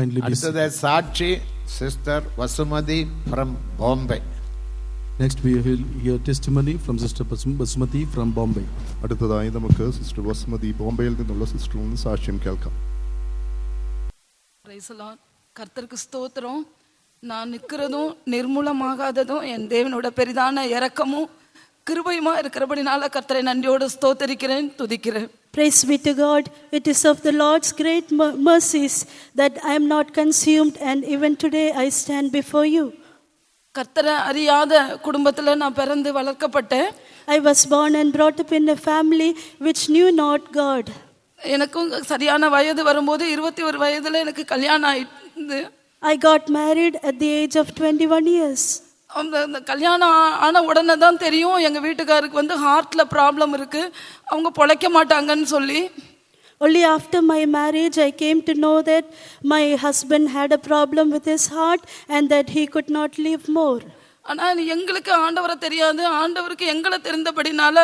Kindly be அடுத்தது சாட்சி sister Vasumathi from Bombay. Next we will hear testimony from Sister Basmati from Bombay. അടുത്തതായി നമുക്ക് sister Vasumathi ബോംബെയിൽ നിന്നുള്ള സിസ്റ്ററിൽ നിന്ന് സാക്ഷ്യം കേൾക്കാം. Praise the Lord. கர்த்தருக்கு ஸ்தோத்திரம். நான் நிற்கிறதும் நிர்மூலமாகாததும் என் தேவனோட பெரிதான இரக்கமும் கிருபையுமா இருக்கிறபடினால கர்த்தரை நன்றியோடு ஸ்தோத்தரிக்கிறேன், துதிக்கிறேன். Praise be to God. It is of the Lord's great mercies that I am not consumed, and even today I stand before you. கர்த்தரை அறியாத குடும்பத்தில் நான் பிறந்து வளர்க்கப்பட்டேன். I was born and brought up in a family which knew not God. எனக்கும் சரியான வயது வரும்போது 21 வயதில் எனக்கு கல்யாணம் ஆயிட்டு. I got married at the age of 21 years. அந்த கல்யாணம் ஆன உடனே தான் தெரியும் எங்கள் வீட்டுக்காருக்கு வந்து ஹார்ட்டில் ப்ராப்ளம் இருக்குது, அவங்க பொழைக்க மாட்டாங்கன்னு சொல்லி. Only after my marriage I came to know that my husband had a problem with his heart and that he could not live more. ஆனால் எங்களுக்கு ஆண்டவரை தெரியாது, ஆண்டவருக்கு எங்களை தெரிந்தபடினால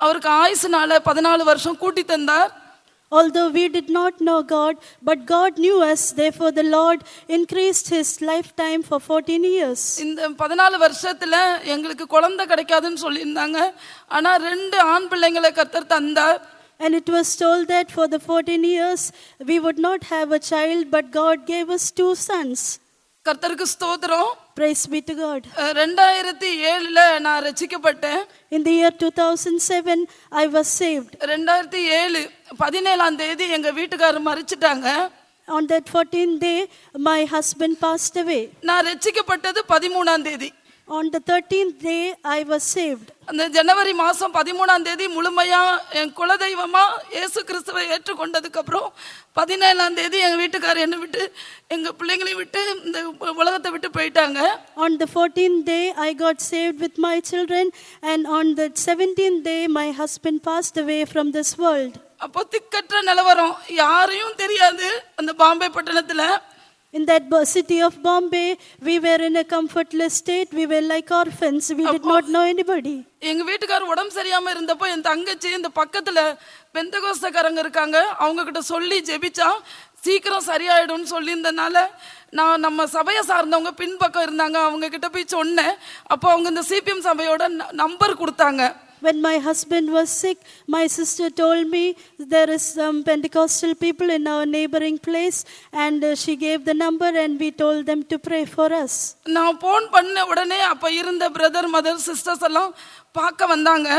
அவருக்கு ஆயுசுனால 14 வருஷம் கூட்டி தந்தார். Although we did not know God, but God knew us, therefore the Lord increased his lifetime for 14 years. இந்த 14 வருஷத்துல எங்களுக்கு குழந்தை கிடைக்காதுன்னு சொல்லியிருந்தாங்க. ஆனால் 2 ஆண் பிள்ளைங்களை கர்த்தர் தந்தார். And it was told that for the 14 years we would not have a child, but God gave us 2 sons. கர்த்தருக்கு ஸ்தோத்திரம். Praise be to God. 2007ல நான் ரட்சிக்கப்பட்டேன். In the year 2007 I was saved. 2007 17ஆம் தேதி எங்க வீட்டுக்காரர் மரிச்சிட்டாங்க. On that 14th day my husband passed away. நான் ரட்சிக்கப்பட்டது 13ஆம் தேதி. On the 13th day I was saved. அந்த ஜனவரி மாதம் 13ஆம் தேதி முழுமையா என் குலதெய்வமா இயேசு கிறிஸ்துவை ஏற்றுக்கொண்டதுக்கு அப்புறம் 17ஆம் தேதி எங்க வீட்டுக்காரர் என்னை விட்டு எங்க பிள்ளைங்களையும் விட்டு இந்த உலகத்தை விட்டு போயிட்டாங்க. On the 14th day I got saved with my children, and on the 17th day my husband passed away from this world. அப்போ திக்கற்ற நிலவரம், யாரையும் தெரியாது அந்த பாம்பே பட்டணத்துல. In that city of Bombay, we were in a comfortless state. We were like orphans. We did not know anybody. எங்க வீட்டுக்காரர் உடம்பு சரியாம இருந்தப்போ என் தங்கச்சி இந்த பக்கத்துல பெந்தகோஸ்தக்காரங்க இருக்காங்க, அவங்க கிட்ட சொல்லி ஜெபிச்சா சீக்கிரம் சரியாயிடும்னு சொல்லியிருந்தனால நான் நம்ம சபையை சார்ந்தவங்க பின்பக்கம் இருந்தாங்க, அவங்க கிட்ட போய் சொன்னேன். அப்போ அவங்க இந்த சிபிஎம் சபையோட நம்பர் கொடுத்தாங்க. When my husband was sick, my sister told me there is some Pentecostal people in our neighboring place, and she gave the number and we told them to pray for us. நான் phone பண்ண உடனே அப்ப இருந்த brother mother sisters எல்லாம் பார்க்க வந்தாங்க.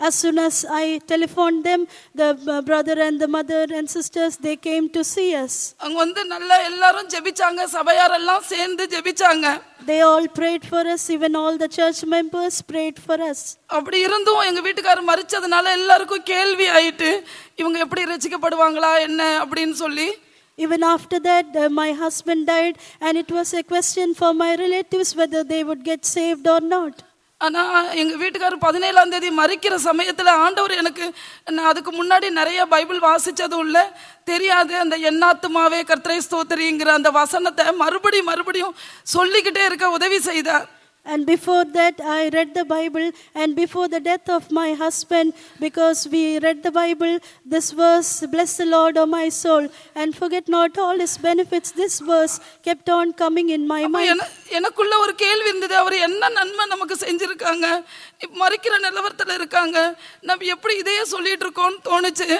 As soon as I telephoned them, the brother and the mother and sisters, they came to see us. அங்க வந்து நல்லா எல்லாரும் ஜெபிச்சாங்க, சபையார் எல்லாம் சேர்ந்து ஜெபிச்சாங்க. They all prayed for us, even all the church members prayed for us. அப்படி இருந்தும் எங்க வீட்டுக்காரர் மரிச்சதுனால எல்லாருக்கும் கேள்வி ஆயிட்டு இவங்க எப்படி ரட்சிக்கப்படுவாங்களா என்ன அப்படின்னு சொல்லி. Even after that, my husband died, and it was a question for my relatives whether they would get saved or not. ஆனா எங்க வீட்டுக்காரர் 17ஆம் தேதி மரிக்கிற சமயத்துல ஆண்டவர் எனக்கு, நான் அதுக்கு முன்னாடி நிறைய பைபிள் வாசிச்சதும் இல்ல, தெரியாது. அந்த என்னாத்துமாவே கர்த்தரை ஸ்தோத்திரிங்கிற அந்த வசனத்தை மறுபடியும் சொல்லிக்கிட்டே இருக்க உதவி செய்தார். And before that I read the Bible, and before the death of my husband, because we read the Bible, this verse, bless the Lord, O my soul, and forget not all his benefits, this verse kept on coming in my mind. எனக்குள்ள ஒரு கேள்வி இருந்தது, அவர் என்ன நன்மை நமக்கு செஞ்சிருக்காங்க, மரிக்கிற நிலவரத்துல இருக்காங்க, நம்ம எப்படி இதையே சொல்லிட்டு இருக்கோம்னு தோணுச்சு.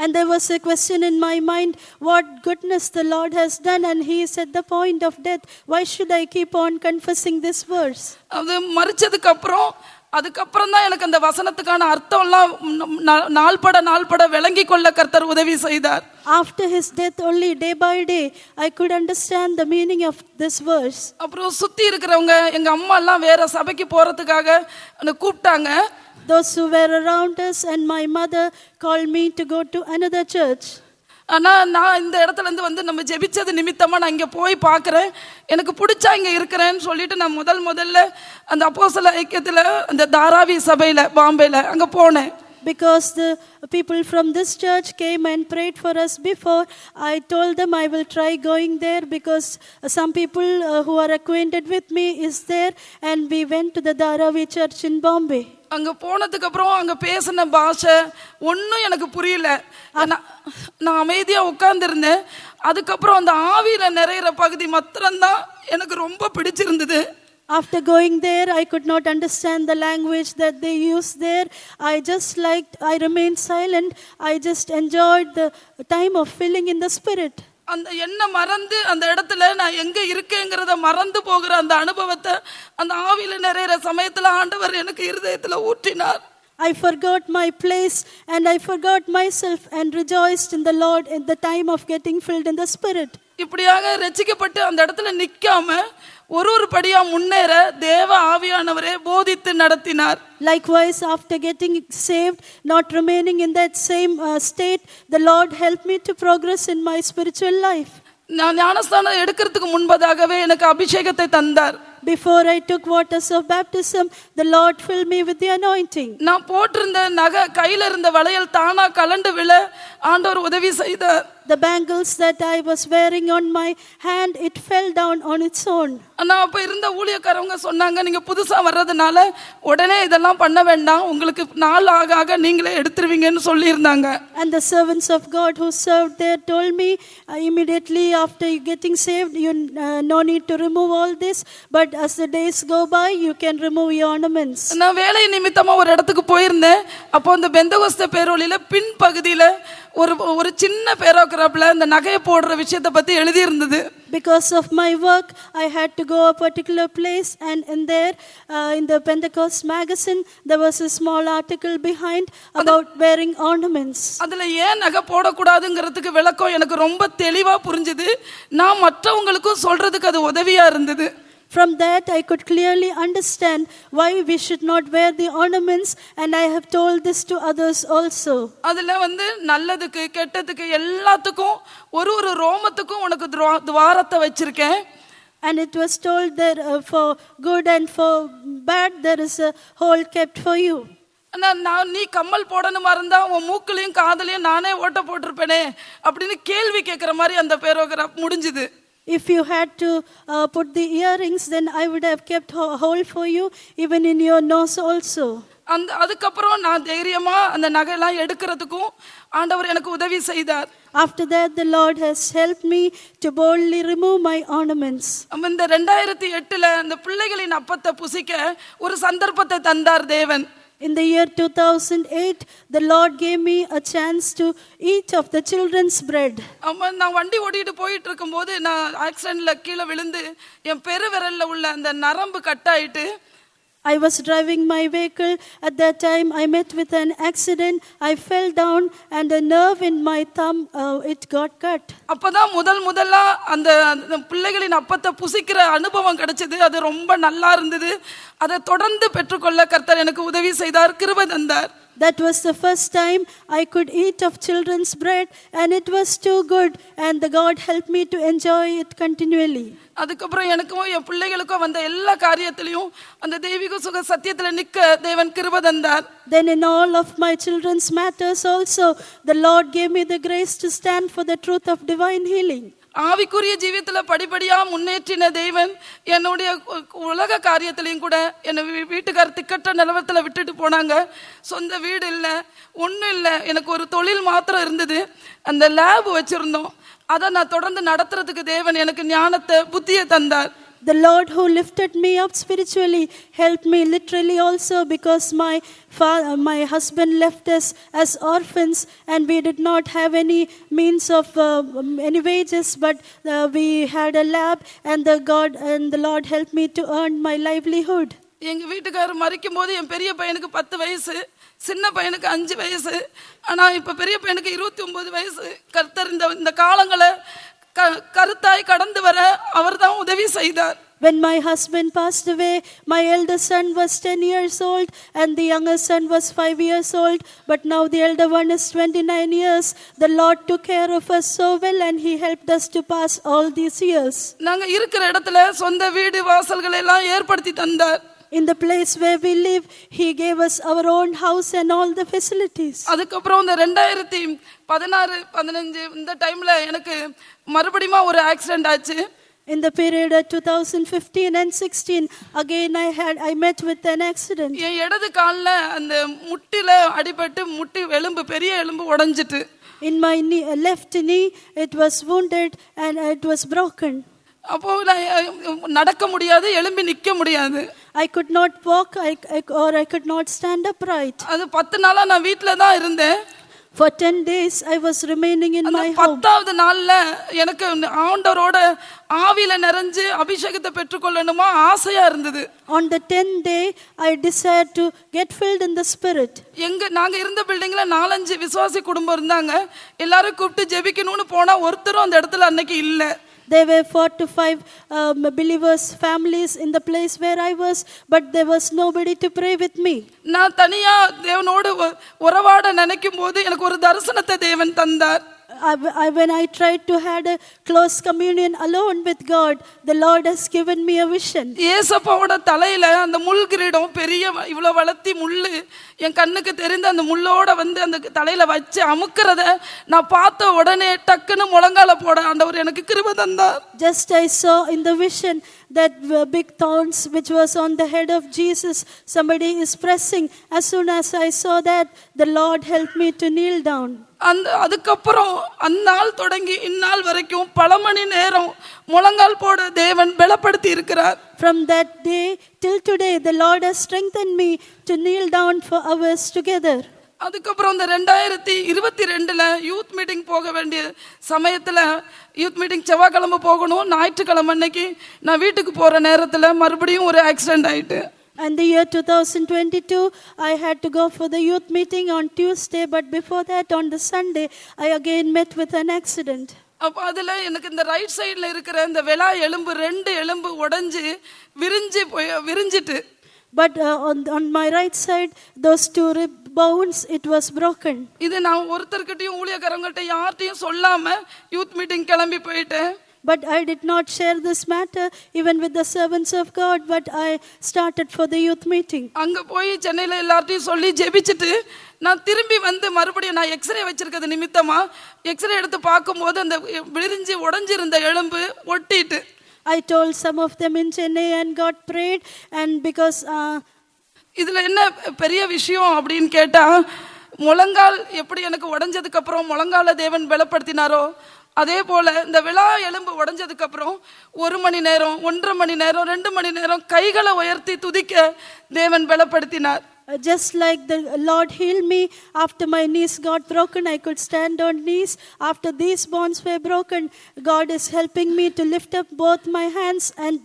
And there was a question in my mind, what goodness the Lord has done, and he is at the point of death. Why should I keep on confessing this verse? அது மரிச்சதுக்கு அதுக்கப்புறம் தான் எனக்கு அந்த வசனத்துக்கான அர்த்தம்லாம் நாள்பட விளங்கி கொள்ள கர்த்தர் உதவி செய்தார். After his death, only day by day I could understand the meaning of this verse. அப்புறம் சுத்தி இருக்கிறவங்க, எங்க அம்மா எல்லாம் வேற சபைக்கு போறதுக்காக கூப்பிட்டாங்க. Those who were around us and my mother called me to go to another church. ஆனா நான் இந்த இடத்துல இருந்து வந்து நம்ம ஜெபிச்சது நிமித்தமா நான் இங்க போய் பார்க்கிறேன், எனக்கு பிடிச்சா இங்க இருக்கிறேன்னு சொல்லிட்டு நான் முதல்ல அந்த அப்போஸ்தல ஐக்கியத்துல அந்த தாராவி சபையில பாம்பேல அங்க போனேன். Because the people from this church came and prayed for us before, I told them I will try going there, because some people who are acquainted with me is there, and we went to the Dharavi church in Bombay. அங்க போனதுக்கு அப்புறம் அங்க பேசின பாஷை ஒன்றும் எனக்கு புரியல. நான் அமைதியா உட்கார்ந்துருந்தேன். அதுக்கப்புறம் அந்த ஆவியில நிறையிற பகுதி மாத்திரம்தான் எனக்கு ரொம்ப பிடிச்சிருந்தது. After going there, I could not understand the language that they use there. I remained silent. I just enjoyed the time of filling in the Spirit. அந்த என்ன மறந்து அந்த இடத்துல நான் எங்க இருக்கேங்கிறத மறந்து போகிற அந்த அனுபவத்தை அந்த ஆவியில நிறையிற சமயத்துல ஆண்டவர் எனக்கு இருதயத்துல ஊற்றினார். I forgot my place and I forgot myself and rejoiced in the Lord in the time of getting filled in the Spirit. இப்படியாக ரட்சிக்கப்பட்டு அந்த இடத்துல நிக்காம ஒரு படியா முன்னேற தேவ ஆவியானவரே போதித்து நடத்தினார். Likewise, after getting saved, not remaining in that same state, the Lord helped me to progress in my spiritual life. நான் ஞானஸ்தானம் எடுக்கிறதுக்கு முன்பதாகவே எனக்கு அபிஷேகத்தை தந்தார். Before I took waters of baptism, the Lord filled me with the anointing. நான் போட்டிருந்த நகை கையில இருந்த வளையல் தானா கலண்டு விழ ஆண்டவர் உதவி செய்தார். The bangles that I was wearing on my hand, it fell down on its own. நான் அப்ப இருந்த ஊழியக்காரங்க சொன்னாங்க, நீங்க புதுசா வர்றதுனால உடனே இதெல்லாம் பண்ண வேண்டாம், உங்களுக்கு நாள் ஆக ஆக நீங்களே எடுத்துருவீங்கன்னு சொல்லியிருந்தாங்க. And the servants of God who served there told me, immediately after getting saved, you no need to remove all this, but as the days go by, you can remove your ornaments. நான் வேலை நிமித்தமா ஒரு இடத்துக்கு போயிருந்தேன். அப்போ அந்த பெந்தகோஸ்தே பேரோலில பின் பகுதியில ஒரு சின்ன பேராகிராஃப்ல இந்த நகையை போடுற விஷயத்தை பத்தி எழுதி இருந்தது. Because of my work, I had to go a particular place, and in there, in the Pentecost magazine, there was a small article behind about wearing ornaments. அதுல ஏன் நகை போடக்கூடாதுங்கிறதுக்கு விளக்கம் எனக்கு ரொம்ப தெளிவா புரிஞ்சுது. நான் மற்றவங்களுக்கும் சொல்றதுக்கு அது உதவியா இருந்தது. From that, I could clearly understand why we should not wear the ornaments, and I have told this to others also. அதுல நல்லதுக்கு கெட்டதுக்கு எல்லாத்துக்கும் ஒரு ரோமத்துக்கும் உனக்கு துவாரத்தை வச்சிருக்கேன். And it was told that for good and for bad, there is a hole kept for you. நீ கம்மல் போடணுமா இருந்தா உன் மூக்குலையும் காதலையும் நானே ஓட்ட போட்டிருப்பேனே அப்படின்னு கேள்வி கேட்கிற மாதிரி அந்த பேராகிராஃப் முடிஞ்சுது. If you had to put the earrings, then I would have kept a hole for you, even in your nose also. அதுக்கப்புறம் நான் தைரியமா அந்த நகையெல்லாம் எடுக்கிறதுக்கும் ஆண்டவர் எனக்கு உதவி செய்தார். After that, the Lord has helped me to boldly remove my ornaments. இந்த 2008ல அந்த பிள்ளைகளின் அப்பத்தை புசிக்க ஒரு சந்தர்ப்பத்தை தந்தார் தேவன். In the year 2008, the Lord gave me a chance to eat of the children's bread. நான் வண்டி ஓட்டிட்டு போயிட்டு இருக்கும்போது நான் ஆக்சிடென்ட்ல கீழே விழுந்து என் பெருவிரல்ல உள்ள அந்த நரம்பு கட் ஆயிட்டு I was driving my vehicle. At that time, I met with an accident. I fell down and a nerve in my thumb, it got cut. அப்பதான் முதல்ல அந்த பிள்ளைகளின் அப்பத்தை புசிக்கிற அனுபவம் கிடைச்சது. அது ரொம்ப நல்லா இருந்தது. அதை தொடர்ந்து பெற்றுக்கொள்ள கர்த்தர் எனக்கு உதவி செய்தார், கிருபை தந்தார். That was the first time I could eat of children's bread, and it was too good, and the God helped me to enjoy it continually. அதுக்கப்புறம் எனக்கும் என் பிள்ளைகளுக்கும் வந்த எல்லா காரியத்திலையும் அந்த தெய்வீக சுக சத்தியத்துல நிக்க தேவன் கிருபை தந்தார். Then in all of my children's matters also, the Lord gave me the grace to stand for the truth of divine healing. ஆவிக்குரிய ஜீவியத்துல படிப்படியா முன்னேற்றின தேவன் என்னுடைய உலக காரியத்திலையும் கூட என்னை வீட்டுக்கார திக்கட்ட நிலவரத்துல விட்டுட்டு போனாங்க. சொந்த வீடு இல்லை, ஒன்றும் இல்லை, எனக்கு ஒரு தொழில் மாத்திரம் இருந்தது. அந்த லேப் வச்சிருந்தோம். அதை நான் தொடர்ந்து நடத்துறதுக்கு தேவன் எனக்கு ஞானத்தை புத்தியை தந்தார். The Lord who lifted me up spiritually helped me literally also, because my husband left us as orphans, and we did not have any means of any wages, but we had a lab, and the Lord helped me to earn my livelihood. எங்க வீட்டுக்காரர் மரிக்கும் போது என் பெரிய பையனுக்கு 10 வயசு, சின்ன பையனுக்கு 5 வயசு. ஆனா இப்ப பெரிய பையனுக்கு 29 வயசு. கர்த்தர் இந்த காலங்களை கருத்தாய் கடந்து வர அவர்தான் உதவி செய்தார். When my husband passed away, my elder son was 10 years old, and the younger son was 5 years old, but now the elder one is 29 years. The Lord took care of us so well, and he helped us to pass all these years. நாங்க இருக்கிற இடத்துல சொந்த வீடு வாசல்களை எல்லாம் ஏற்படுத்தி தந்தார். In the place where we live, he gave us our own house and all the facilities. அதுக்கப்புறம் இந்த 2016-15 இந்த டைம்ல எனக்கு மறுபடியும் ஒரு ஆக்சிடென்ட் ஆச்சு. In the period of 2015 and 16, again I met with an accident. என் இடது கால்ல அந்த முட்டில அடிபட்டு முட்டி எலும்பு பெரிய எலும்பு உடைஞ்சிட்டு. In my left knee, it was wounded and it was broken. அப்போ நடக்க முடியாது, எழும்பி நிக்க முடியாது. I could not walk or I could not stand upright. அது 10 நாளா நான் வீட்ல தான் இருந்தேன். For 10 days I was remaining in my home. 10வது நாள்ல எனக்கு ஆண்டவரோட ஆவியில நிறைஞ்சு அபிஷேகத்தை பெற்றுக்கொள்ளணுமா ஆசையா இருந்தது. On the 10th day I desired to get filled in the spirit. நாங்க இருந்த பில்டிங்ல 4-5 விசுவாசி குடும்பம் இருந்தாங்க. எல்லாரும் கூப்பிட்டு ஜெபிக்கணும்னு போனா ஒருத்தரும் அந்த இடத்துல அன்னைக்கு இல்ல. There were 4 to 5 believers families in the place where I was, but there was nobody to pray with me. நான் தனியா தேவனோடு உறவாட நினைக்கும் போது எனக்கு ஒரு தரிசனத்தை தேவன் தந்தார். When I tried to had a close communion alone with God, the Lord has given me a vision. ஏசப்பாவோட தலையில அந்த முள் கிரீடம் பெரிய இவ்வளவு வளர்த்தி முள்ளு என் கண்ணுக்கு தெரிந்த அந்த முள்ளோட வந்து அந்த தலையில வச்சு அமுக்கிறத நான் பார்த்த உடனே டக்குன்னு முழங்கால போட ஆண்டவர் எனக்கு கிருபை தந்தார். Just I saw in the vision that big thorns which was on the head of Jesus, somebody is pressing. As soon as I saw that, the Lord helped me to kneel down. அதுக்கப்புறம் அந்நாள் தொடங்கி இந்நாள் வரைக்கும் பல மணி நேரம் முழங்கால் போட தேவன் பலப்படுத்தி இருக்கிறார். From that day till today, the Lord has strengthened me to kneel down for hours together. அதுக்கப்புறம் இந்த 2022ல யூத் மீட்டிங் போக வேண்டிய சமயத்துல யூத் மீட்டிங் செவ்வாய்க்கிழமை போகணும். ஞாயிற்றுக்கிழமை அன்னைக்கு நான் வீட்டுக்கு போற நேரத்துல மறுபடியும் ஒரு ஆக்சிடென்ட் ஆயிட்டு. And the year 2022, I had to go for the youth meeting on Tuesday, but before that on the Sunday, I again met with an accident. அப்போ அதுல எனக்கு இந்த ரைட் சைடுல இருக்கிற இந்த விலா எலும்பு 2 எலும்பு உடைஞ்சு விரிஞ்சிட்டு. But on my right side, those 2 rib bones, it was broken. இது நான் ஒருத்தர்கிட்டயும் ஊழியக்காரங்கள்ட்ட யார்ட்டையும் சொல்லாம யூத் மீட்டிங் கிளம்பி போயிட்டேன். But I did not share this matter even with the servants of God, but I started for the youth meeting. அங்க போய் சென்னையில எல்லார்ட்டையும் சொல்லி ஜெபிச்சிட்டு நான் திரும்பி வந்து மறுபடியும் நான் எக்ஸ்ரே வச்சிருக்கிறது நிமித்தமா எக்ஸ்ரே எடுத்து பார்க்கும்போது அந்த விரிஞ்சு உடைஞ்சிருந்த எலும்பு ஒட்டிட்டு. I told some of them in Chennai and God prayed, and because இதுல என்ன பெரிய விஷயம் அப்படின்னு கேட்டா, முழங்கால் எப்படி எனக்கு உடைஞ்சதுக்கு அப்புறம் முழங்கால தேவன் பலப்படுத்தினாரோ அதே போல இந்த விலா எலும்பு உடைஞ்சதுக்கு அப்புறம் 1 மணி நேரம் 1.5 மணி நேரம் 2 மணி நேரம் கைகளை உயர்த்தி துதிக்க தேவன் பலப்படுத்தினார். Just like the Lord healed me after my knees got broken, I could stand on knees. After these bones were broken, God is helping me to lift up both my hands and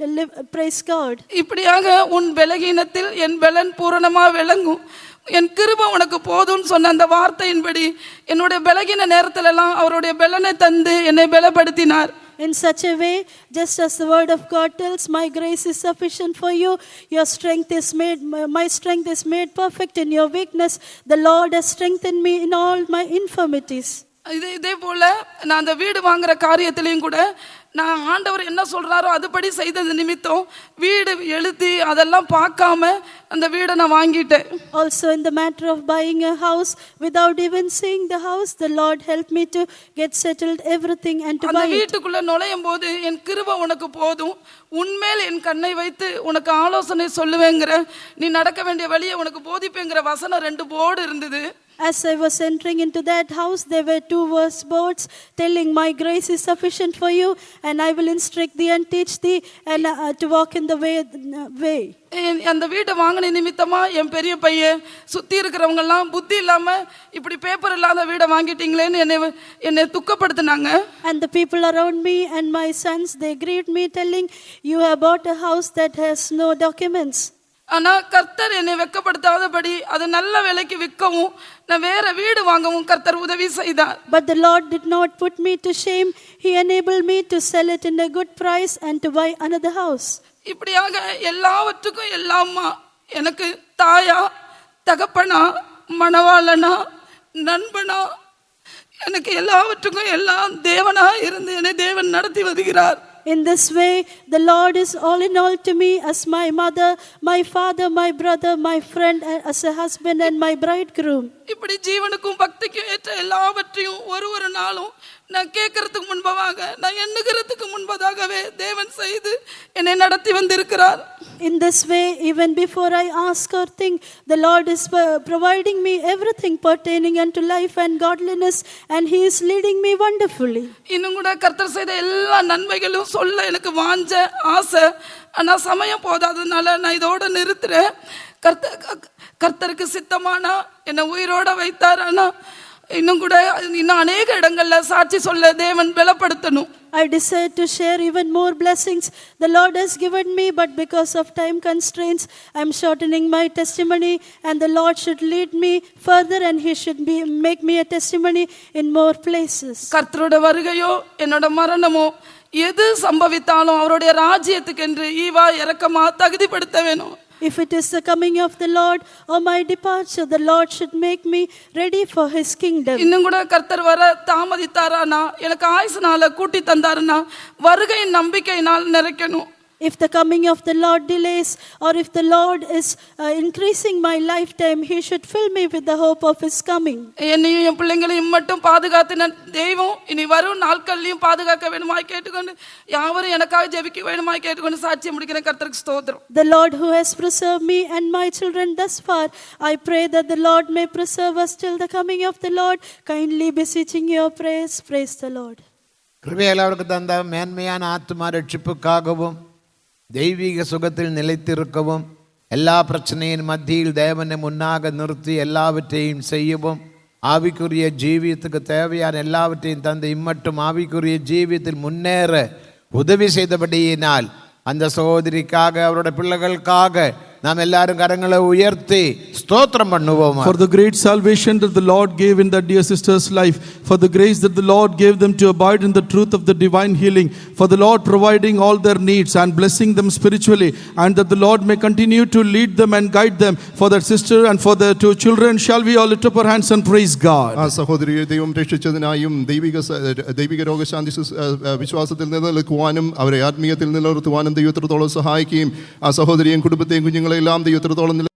praise God. இப்படியாக உன் பலகீனத்தில் என் பலன் பூரணமா விளங்கும், என் கிருபை உனக்கு போதும்னு சொன்ன அந்த வார்த்தையின்படி என்னுடைய பலகீன நேரத்துல எல்லாம் அவருடைய பலனை தந்து என்னை பலப்படுத்தினார். In such a way, just as the word of God tells, my grace is sufficient for you, my strength is made perfect in your weakness. The Lord has strengthened me in all my infirmities. இதே போல நான் அந்த வீடு வாங்குற காரியத்திலையும் கூட நான் ஆண்டவர் என்ன சொல்றாரோ அதுபடி செய்தது நிமித்தம் வீடு எழுதி அதெல்லாம் பார்க்காம அந்த வீடை நான் வாங்கிட்டேன். Also in the matter of buying a house, without even seeing the house, the Lord helped me to get settled everything and to buy it. அந்த வீட்டுக்குள்ள நுழையும் போது என் கிருபை உனக்கு போதும், உன்மேல் என் கண்ணை வைத்து உனக்கு ஆலோசனை சொல்லுவேங்கிற, நீ நடக்க வேண்டிய வழியை உனக்கு போதிப்பேங்கிற வசனம் 2 போர்டு இருந்தது. As I was entering into that house, there were 2 verse boards telling, my grace is sufficient for you, and I will instruct thee and teach thee and to walk in the way. அந்த வீட்டை வாங்கின நிமித்தமா என் பெரிய பையன் சுத்தி இருக்கிறவங்க எல்லாம் புத்தி இல்லாம இப்படி பேப்பர் இல்லாத வீடை வாங்கிட்டீங்களேன்னு என்னை துக்கப்படுத்தினாங்க. And the people around me and my sons, they grieved me telling, you have bought a house that has no documents. ஆனா கர்த்தர் என்னை வெட்கப்படுத்தாதபடி அது நல்ல விலைக்கு விற்கவும் நான் வேற வீடு வாங்கவும் கர்த்தர் உதவி செய்தார். But the Lord did not put me to shame. He enabled me to sell it in a good price and to buy another house. இப்படியாக எல்லாவற்றுக்கும் எல்லாமா எனக்கு தாயா தகப்பனா மணவாளனா நண்பனா எனக்கு எல்லாவற்றுக்கும் எல்லாம் தேவனா இருந்து என்னை தேவன் நடத்தி வருகிறார். In this way, the Lord is all in all to me as my mother, my father, my brother, my friend, as a husband and my bridegroom. இப்படி ஜீவனுக்கும் பக்திக்கும் ஏற்ற எல்லாவற்றையும் ஒரு நாளும் நான் கேட்கறதுக்கு முன்பதாக, நான் எண்ணுகிறதுக்கு முன்பதாகவே தேவன் செய்து என்னை நடத்தி வந்திருக்கிறார். In this way, even before I ask or think, the Lord is providing me everything pertaining unto life and godliness, and He is leading me wonderfully. இன்னும் கூட கர்த்தர் செய்த எல்லா நன்மைகளும் சொல்ல எனக்கு வாஞ்ச ஆசை. ஆனா சமயம் போதாததுனால நான் இதோட நிறுத்துறேன். கர்த்தருக்கு சித்தமானா என்னை உயிரோட வைத்தார். ஆனா இன்னும் அநேக இடங்கள்ல சாட்சி சொல்ல தேவன் பலப்படுத்தணும். I desire to share even more blessings the Lord has given me, but because of time constraints, I am shortening my testimony, and the Lord should lead me further, and He should make me a testimony in more places. கர்த்தரோட வருகையோ என்னோட மரணமோ எது சம்பவித்தாலும் அவருடைய ராஜ்யத்துக்கு என்று Eva இரக்கமா தகுதிப்படுத்த வேணும். If it is the coming of the Lord or my departure, the Lord should make me ready for His kingdom. இன்னும் கூட கர்த்தர் வர தாமதித்தாரானா, எனக்கு ஆயுசுனால கூட்டி தந்தாருன்னா வருகையின் நம்பிக்கையினால் நிறைக்கணும். If the coming of the Lord delays, or if the Lord is increasing my lifetime, He should fill me with the hope of His coming. என்னையும் என் பிள்ளைங்களையும் மட்டும் பாதுகாத்தின தெய்வம் இனி வரும் நாட்கள்லையும் பாதுகாக்க வேணுமாய் கேட்டுக்கொண்டு, யாவரும் எனக்காக ஜெபிக்க வேணுமாய் கேட்டுக்கொண்டு சாட்சியம் முடிக்கிறேன். கர்த்தருக்கு ஸ்தோத்திரம். The Lord who has preserved me and my children thus far, I pray that the Lord may preserve us till the coming of the Lord. Kindly beseeching your prayers. Praise the Lord. கிருபையால் அவருக்கு தந்த மேன்மையான ஆத்தும ரட்சிப்புக்காகவும் தெய்வீக சுகத்தில் நிலைத்திருக்கவும், எல்லா பிரச்சனையின் மத்தியில் தேவனை முன்னாக நிறுத்தி எல்லாவற்றையும் செய்யவும், ஆவிக்குரிய ஜீவியத்துக்கு தேவையான எல்லாவற்றையும் தந்து இம்மட்டும் ஆவிக்குரிய ஜீவியத்தில் முன்னேற உதவி செய்தபடியினால் அந்த சகோதரிக்காக அவருடைய பிள்ளைகளுக்காக நாம் எல்லாரும் கரங்களை உயர்த்தி ஸ்தோத்திரம் பண்ணுவோம். For the great salvation that the Lord gave in that dear sister's life, for the grace that the Lord gave them to abide in the truth of the divine healing, for the Lord providing all their needs and blessing them spiritually, and that the Lord may continue to lead them and guide them for that sister and for their two children. Shall we all lift up our hands and praise God? ആ സഹോദരിയെ ദൈവം രക്ഷിച്ചതിനായും ദൈവിക രോഗശാന്തി വിശ്വാസത്തിൽ നിലനിൽക്കുവാനും അവരെ ആത്മീയത്തിൽ നിലനിർത്തുവാനും ദൈവത്തോളം സഹായിക്കുകയും ആ സഹോദരിയും കുടുംബത്തെയും കുഞ്ഞുങ്ങളെല്ലാം ദൈവത്തോളം